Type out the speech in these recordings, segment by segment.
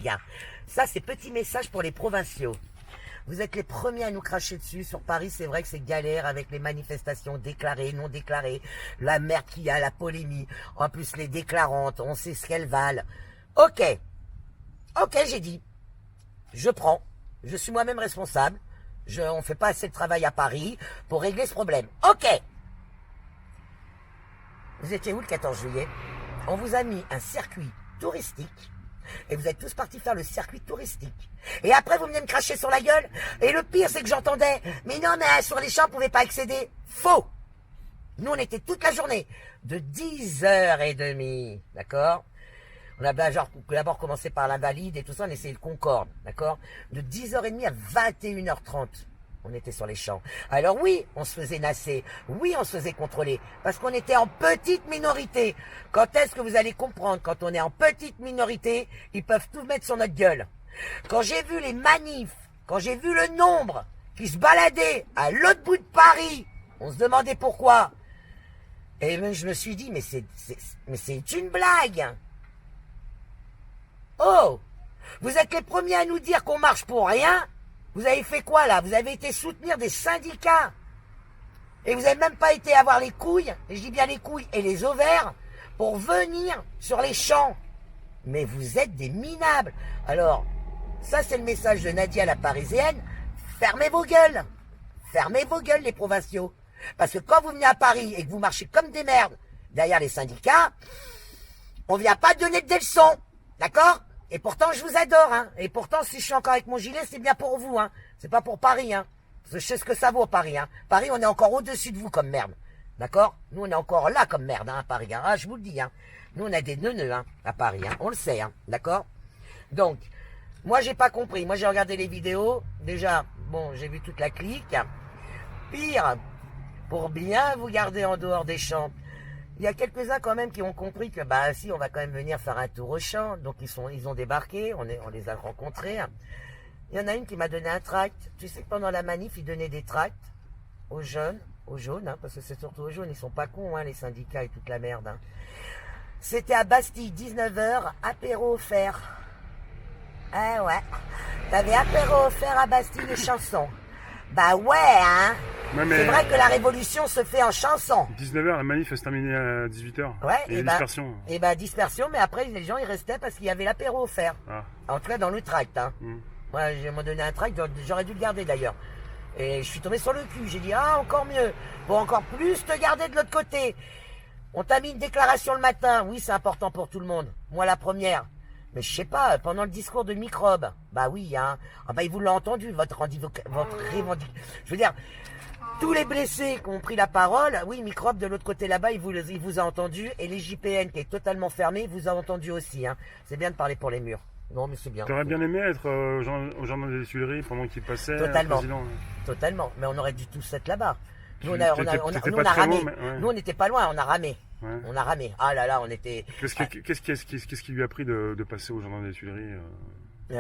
Bien. Ça, c'est petit message pour les provinciaux. Vous êtes les premiers à nous cracher dessus. Sur Paris, c'est vrai que c'est galère avec les manifestations déclarées, non déclarées, la merde qu'il y a, la polémie. En plus, les déclarantes, on sait ce qu'elles valent. Ok, j'ai dit. Je prends. Je suis moi-même responsable. On ne fait pas assez de travail à Paris pour régler ce problème. Ok. Vous étiez où le 14 juillet? On vous a mis un circuit touristique. Et vous êtes tous partis faire le circuit touristique. Et après, vous venez me cracher sur la gueule. Et le pire, c'est que j'entendais, mais non, mais sur les champs, on ne pouvait pas accéder. Faux. Nous, on était toute la journée, de 10h30, d'accord? On a d'abord commencé par l'Invalide et tout ça, on essayait le Concorde, d'accord? De 10h30 à 21h30. On était sur les champs. Alors oui, on se faisait nasser. Oui, on se faisait contrôler. Parce qu'on était en petite minorité. Quand est-ce que vous allez comprendre? Quand on est en petite minorité, ils peuvent tout mettre sur notre gueule. Quand j'ai vu les manifs, quand j'ai vu le nombre qui se baladait à l'autre bout de Paris, on se demandait pourquoi. Et même je me suis dit, mais c'est une blague. Oh, vous êtes les premiers à nous dire qu'on marche pour rien. Vous avez fait quoi là? Vous avez été soutenir des syndicats. Et vous n'avez même pas été avoir les couilles, et je dis bien les couilles et les ovaires, pour venir sur les champs. Mais vous êtes des minables. Alors, ça c'est le message de Nadia la Parisienne. Fermez vos gueules. Fermez vos gueules les provinciaux. Parce que quand vous venez à Paris et que vous marchez comme des merdes derrière les syndicats, on ne vient pas donner des leçons. D'accord? Et pourtant, je vous adore, hein. Et pourtant, si je suis encore avec mon gilet, c'est bien pour vous, hein. C'est pas pour Paris, hein. Parce que je sais ce que ça vaut, Paris, hein. Paris, on est encore au-dessus de vous comme merde. D'accord? Nous, on est encore là comme merde, hein, à Paris, hein. Ah, je vous le dis, hein. Nous, on a des neuneux, hein, à Paris, hein. On le sait, hein. D'accord? Donc, moi, j'ai pas compris. Moi, j'ai regardé les vidéos. Déjà, bon, j'ai vu toute la clique. Pire, pour bien vous garder en dehors des champs, il y a quelques-uns quand même qui ont compris que bah si on va quand même venir faire un tour au champ, donc ils ont débarqué, on les a rencontrés. Il y en a une qui m'a donné un tract. Tu sais que pendant la manif, ils donnaient des tracts aux jeunes, aux jaunes, hein, parce que c'est surtout aux jaunes, ils sont pas cons, hein, les syndicats et toute la merde. Hein. C'était à Bastille, 19h, apéro offert. Ah ouais, t'avais apéro offert à Bastille, les chansons. Bah ouais, hein. Ouais, c'est vrai que la révolution se fait en chanson. 19h, la manif se terminait à 18h. Ouais, et dispersion. Et bah dispersion, mais après les gens ils restaient parce qu'il y avait l'apéro offert. Ah. En tout cas dans le tract. Hein. Moi, ils m'ont donné un tract, j'aurais dû le garder d'ailleurs. Et je suis tombé sur le cul. J'ai dit ah encore mieux. Bon encore plus te garder de l'autre côté. On t'a mis une déclaration le matin. Oui c'est important pour tout le monde. Moi la première. Mais je sais pas, pendant le discours de Microbe, bah oui, hein. Ah bah ils vous l'ont entendu, votre revendication. Je veux dire, tous les blessés qui ont pris la parole, oui, Microbe de l'autre côté là-bas, il vous a entendu, et les JPN qui est totalement fermé, vous a entendu aussi, hein. C'est bien de parler pour les murs. Non, mais c'est bien. T'aurais bien aimé être au jardin des Tuileries pendant qu'il passait. Totalement. Totalement. Mais on aurait dû tous être là-bas. Nous, on a ramé. Nous, on n'était pas loin, on a ramé. Ouais. On a ramé. Ah là là, on était. Qu'est-ce qui lui a pris de passer au jardin des Tuileries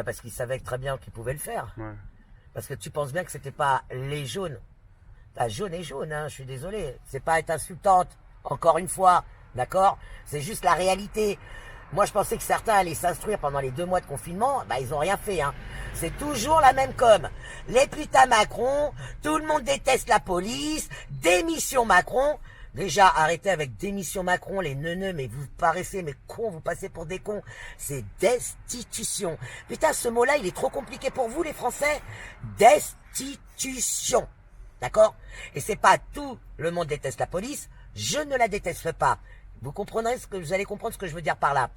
Parce qu'il savait très bien qu'il pouvait le faire. Ouais. Parce que tu penses bien que c'était pas les jaunes. La jaune est jaune, hein, je suis désolé. C'est pas être insultante, encore une fois, d'accord? C'est juste la réalité. Moi, je pensais que certains allaient s'instruire pendant les 2 mois de confinement. Bah, ils ont rien fait, hein. C'est toujours la même com. Les putains Macron, tout le monde déteste la police, démission Macron. Déjà, arrêtez avec démission Macron, les neuneux, mais vous paraissez, mais cons, vous passez pour des cons. C'est destitution. Putain, ce mot-là, il est trop compliqué pour vous, les Français. Destitution. D'accord? Et c'est pas tout le monde déteste la police. Je ne la déteste pas. Vous comprendrez vous allez comprendre ce que je veux dire par là.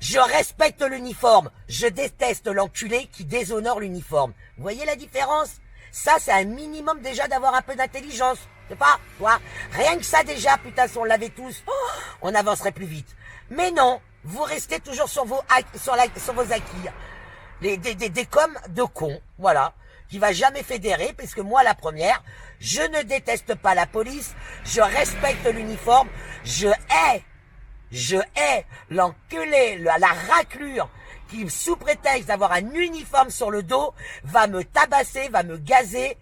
Je respecte l'uniforme. Je déteste l'enculé qui déshonore l'uniforme. Vous voyez la différence? Ça, c'est un minimum déjà d'avoir un peu d'intelligence. C'est pas, quoi? Rien que ça déjà, putain, si on l'avait tous, on avancerait plus vite. Mais non, vous restez toujours sur vos acquis. Des coms de cons, voilà, qui va jamais fédérer, parce que moi, la première, je ne déteste pas la police, je respecte l'uniforme, je hais l'enculé, la raclure, qui, sous prétexte d'avoir un uniforme sur le dos, va me tabasser, va me gazer,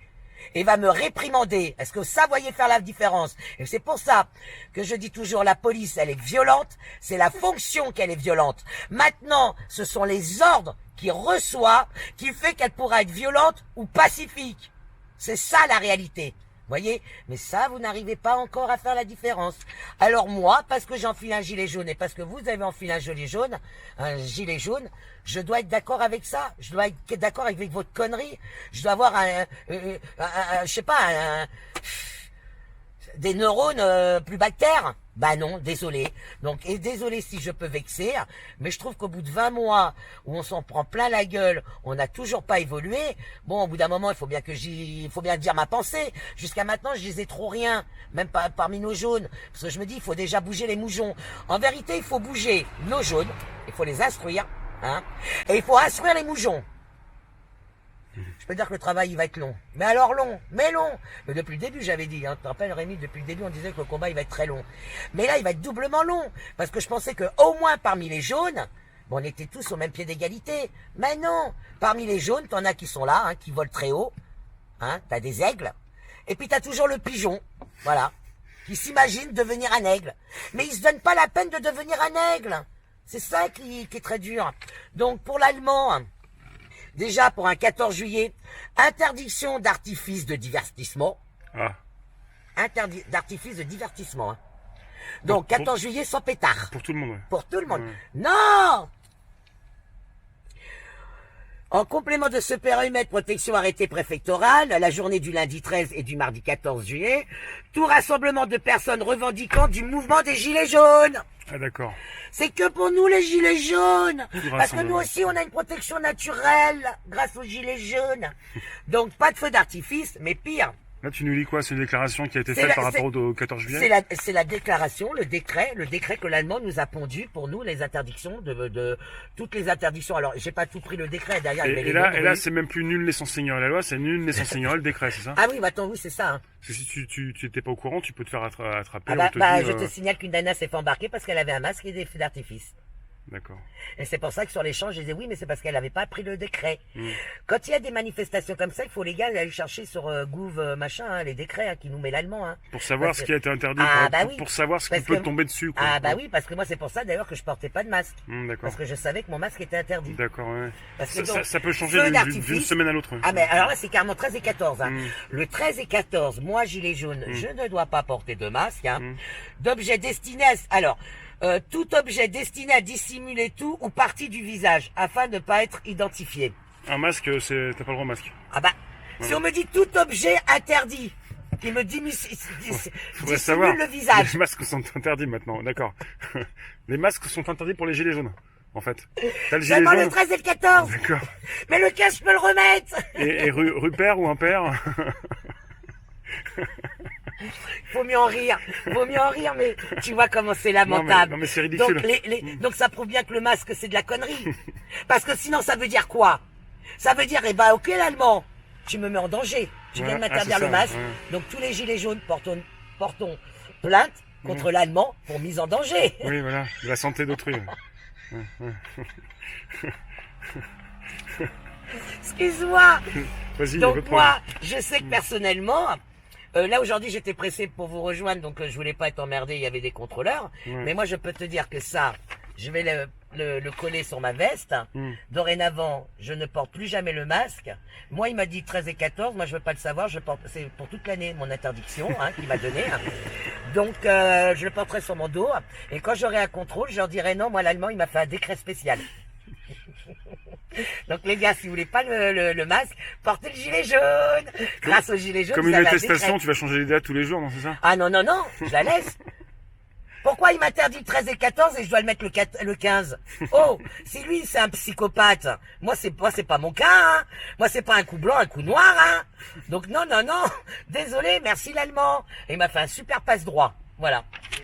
et va me réprimander. Est-ce que ça, voyez faire la différence? Et c'est pour ça que je dis toujours, la police, elle est violente, c'est la fonction qu'elle est violente. Maintenant, ce sont les ordres qui reçoit, qui fait qu'elle pourra être violente ou pacifique. C'est ça la réalité. Voyez? Mais ça, vous n'arrivez pas encore à faire la différence. Alors moi, parce que j'enfile un gilet jaune et parce que vous avez enfilé un gilet jaune, je dois être d'accord avec ça. Je dois être d'accord avec votre connerie. Je dois avoir je sais pas, des neurones plus bactères. Bah non, désolé. Donc, et désolé si je peux vexer, mais je trouve qu'au bout de 20 mois où on s'en prend plein la gueule, on n'a toujours pas évolué. Bon, au bout d'un moment, il faut bien dire ma pensée. Jusqu'à maintenant, je disais trop rien, même pas parmi nos jaunes, parce que je me dis, il faut déjà bouger les moujons. En vérité, il faut bouger nos jaunes, il faut les instruire, hein, et il faut instruire les moujons. Je peux dire que le travail, il va être long. Mais alors long, mais long. Mais depuis le début, j'avais dit, hein, tu te rappelles Rémi, depuis le début, on disait que le combat, il va être très long. Mais là, il va être doublement long. Parce que je pensais que au moins parmi les jaunes, bon, on était tous au même pied d'égalité. Mais non, parmi les jaunes, t'en as qui sont là, hein, qui volent très haut. Hein, t'as des aigles. Et puis t'as toujours le pigeon, voilà, qui s'imagine devenir un aigle. Mais il se donne pas la peine de devenir un aigle. C'est ça qui est très dur. Donc pour l'allemand... Déjà, pour un 14 juillet, interdiction d'artifice de divertissement. Ah. Interdit d'artifice de divertissement. Hein. Donc, 14 juillet sans pétard. Pour tout le monde. Ouais. Pour tout le monde. Ouais. Non! En complément de ce périmètre protection arrêté préfectoral, la journée du lundi 13 et du mardi 14 juillet, tout rassemblement de personnes revendiquant du mouvement des Gilets jaunes. Ah d'accord. C'est que pour nous les gilets jaunes. Parce que nous aussi on a une protection naturelle grâce aux gilets jaunes. Donc pas de feu d'artifice, mais pire. Là tu nous lis quoi? C'est une déclaration qui a été faite par rapport au 14 juillet? C'est la déclaration, le décret que l'Allemand nous a pondu pour nous, les interdictions de toutes les interdictions. Alors j'ai pas tout pris le décret derrière. Et là c'est même plus nul naissance ignorée la loi, c'est nul naissance ignorée le décret, c'est ça? Ah oui, bah attends, oui c'est ça. Hein. Parce que si tu étais pas au courant, tu peux te faire attraper. Je te signale qu'une nana s'est fait embarquer parce qu'elle avait un masque et des feux d'artifice. D'accord. Et c'est pour ça que sur l'échange, je disais oui, mais c'est parce qu'elle n'avait pas pris le décret. Quand il y a des manifestations comme ça, il faut les gars aller chercher sur Gouv machin, hein, les décrets hein, qui nous met l'allemand. Hein. Pour savoir ce qui a été interdit, pour savoir ce qui peut tomber dessus. Quoi. Ah bah oui, parce que moi c'est pour ça d'ailleurs que je portais pas de masque. D'accord. Parce que je savais que mon masque était interdit. D'accord, ouais. Parce que ça peut changer d'une semaine à l'autre. Ah mais alors là c'est carrément 13 et 14. Hein. Le 13 et 14, moi gilet jaune, je ne dois pas porter de masque. Hein. D'objets destinés à... Alors... tout objet destiné à dissimuler tout ou partie du visage afin de ne pas être identifié. Un masque, t'as pas le droit au masque. Ah bah, si on me dit tout objet interdit, qui me dissimule le visage. Les masques sont interdits maintenant, d'accord. Les masques sont interdits pour les gilets jaunes, en fait. T'as le gilet seulement jaune. Le 13 et le 14. D'accord. Mais le 15, je peux le remettre. Et Rupert ou impair? Vaut mieux en rire, mais tu vois comment c'est lamentable. Non mais c'est ridicule. Donc ça prouve bien que le masque c'est de la connerie. Parce que sinon ça veut dire quoi? Ça veut dire, ok l'allemand, tu me mets en danger. Tu viens de m'interdire le masque. Ouais. Donc tous les gilets jaunes portons plainte contre l'allemand pour mise en danger. Oui voilà, la santé d'autrui. Excuse-moi. Vas-y. Donc moi, je sais que personnellement... là aujourd'hui j'étais pressé pour vous rejoindre donc je voulais pas être emmerdé, il y avait des contrôleurs. Mais moi je peux te dire que ça, je vais le coller sur ma veste. Dorénavant, je ne porte plus jamais le masque. Moi il m'a dit 13 et 14, moi je veux pas le savoir, c'est pour toute l'année mon interdiction hein, qu'il m'a donné. Donc je le porterai sur mon dos et quand j'aurai un contrôle, je leur dirai non, moi l'allemand il m'a fait un décret spécial. Donc les gars, si vous voulez pas le masque, portez le gilet jaune. Grâce au gilet jaune, comme une attestation, tu vas changer les dates tous les jours, non, c'est ça? Ah non, je la laisse. Pourquoi il m'interdit le 13 et 14 et je dois le mettre le 15? Oh, si lui c'est un psychopathe, moi c'est pas mon cas, hein. Moi c'est pas un coup blanc, un coup noir, hein. Donc non, désolé, merci l'allemand. Et il m'a fait un super passe droit, voilà.